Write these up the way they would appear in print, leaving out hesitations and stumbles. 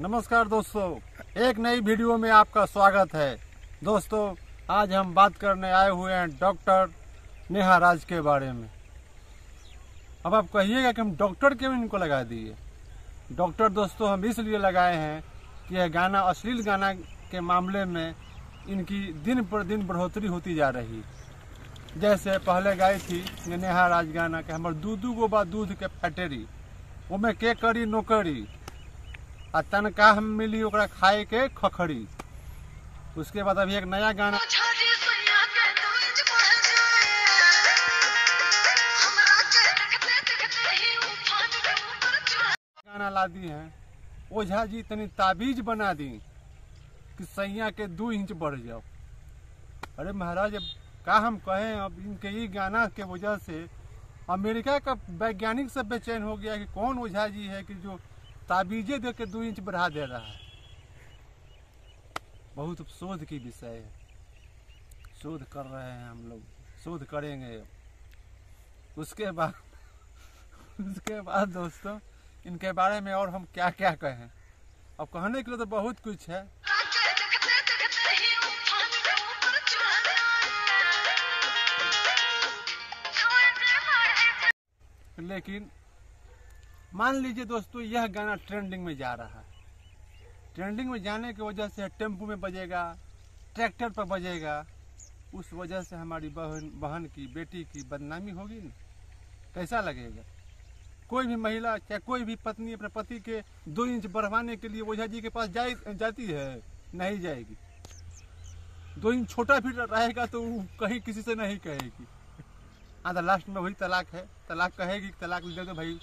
नमस्कार दोस्तों, एक नई वीडियो में आपका स्वागत है। दोस्तों, आज हम बात करने आए हुए हैं डॉक्टर नेहा राज के बारे में। अब आप कहिएगा कि हम डॉक्टर क्यों इनको लगा दिए। डॉक्टर दोस्तों हम इसलिए लगाए हैं कि यह गाना, अश्लील गाना के मामले में इनकी दिन पर दिन बढ़ोतरी होती जा रही। जैसे पहले गाई थी नेहा राज गाना के हमर दूधू गो बा दूध के फैक्ट्री, ओमे के करी नौकरी आ तनका हम मिली ओकरा खाए के खखड़ी। उसके बाद अभी एक नया गाना ला दी है, ओझा जी तनी ताबीज बना दी कि सैया के 2 इंच बढ़ जाओ। अरे महाराज, अब का हम कहें। अब इनके ही गाना के वजह से अमेरिका का वैज्ञानिक सब बेचैन हो गया कि कौन ओझा जी है कि जो ताबीजे दे के 2 इंच बढ़ा दे रहा है। बहुत शोध की विषय है, शोध कर रहे हैं हम लोग, शोध करेंगे। उसके बाद दोस्तों इनके बारे में और हम क्या क्या कहें। अब कहने के लिए तो बहुत कुछ है, लेकिन मान लीजिए दोस्तों यह गाना ट्रेंडिंग में जा रहा है। ट्रेंडिंग में जाने की वजह से टेम्पो में बजेगा, ट्रैक्टर पर बजेगा, उस वजह से हमारी बहन की, बेटी की बदनामी होगी ना। कैसा लगेगा। कोई भी महिला, चाहे कोई भी पत्नी अपने पति के 2 इंच बढ़वाने के लिए ओझा जी के पास जाती है? नहीं जाएगी। 2 इंच छोटा भी रहेगा तो कहीं किसी से नहीं कहेगी। हाँ, तो लास्ट में वही तलाक है, तलाक कहेगी, तलाक दे दो भाई।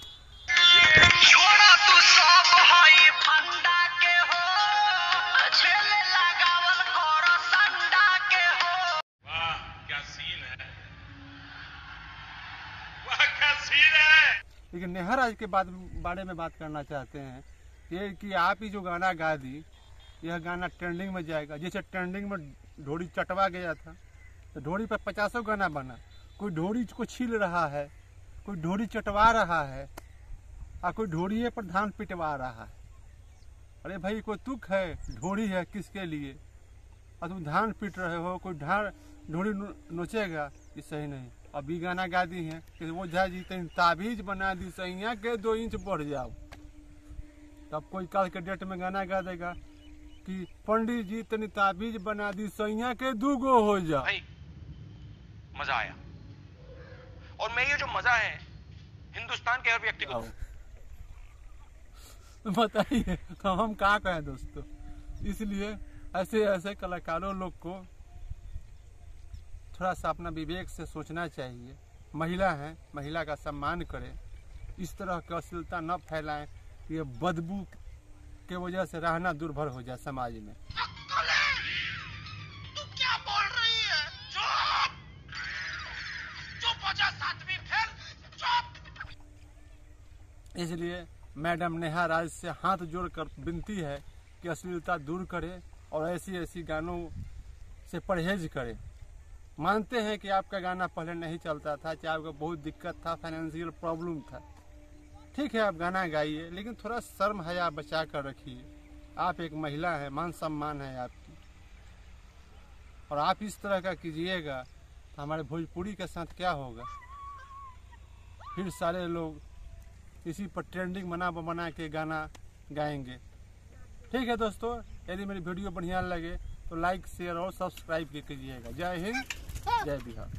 लेकिन नेहा राज के बारे में बात करना चाहते हैं ये कि आप ही जो गाना गा दी, यह गाना ट्रेंडिंग में जाएगा। जैसे ट्रेंडिंग में ढोड़ी चटवा गया था तो ढोड़ी पर 50 गाना बना। कोई ढोड़ी को छील रहा है, कोई ढोड़ी चटवा रहा है, और कोई ढोड़िए पर धान पिटवा रहा है। अरे भाई, कोई तुक है, ढोड़ी है किसके लिए, और तुम धान पीट रहे हो। कोई ढोड़ी नोचेगा, ये सही नहीं। अभी गाना गा दी है कि ओझा जी तनी ताबीज बना दी सैया के 2 इंच बढ़ जाओ। तब कोई कल के डेट में गाना गा देगा कि पंडित जी तनी ताबीज बना दी सैया के 2 गो हो जाओ। भाई मजा आया, और मैं ये जो मजा है हिंदुस्तान के हर व्यक्ति को। बताइए तो हम क्या कहें दोस्तों। इसलिए ऐसे कलाकारों लोग को थोड़ा सा अपना विवेक से सोचना चाहिए। महिला है, महिला का सम्मान करें, इस तरह की अश्लीलता न फैलाएं कि ये बदबू के वजह से रहना दुर्भर हो जाए समाज में। तू क्या बोल रही है? चुप! चुप हो जा, 7वीं फेल, चुप! इसलिए मैडम नेहा राज से हाथ जोड़कर विनती है कि अश्लीलता दूर करे और ऐसी गानों से परहेज करे। मानते हैं कि आपका गाना पहले नहीं चलता था, चाहे आपको बहुत दिक्कत था, फाइनेंशियल प्रॉब्लम था, ठीक है आप गाना गाइए, लेकिन थोड़ा शर्म हया बचा कर रखिए। आप एक महिला हैं, मान सम्मान है आपकी, और आप इस तरह का कीजिएगा तो हमारे भोजपुरी के साथ क्या होगा। फिर सारे लोग इसी पर ट्रेंडिंग बना के गाना गाएंगे। ठीक है दोस्तों, यदि मेरी वीडियो बढ़िया लगे तो लाइक, शेयर और सब्सक्राइब कीजिएगा। जय हिंद, जय बिहार।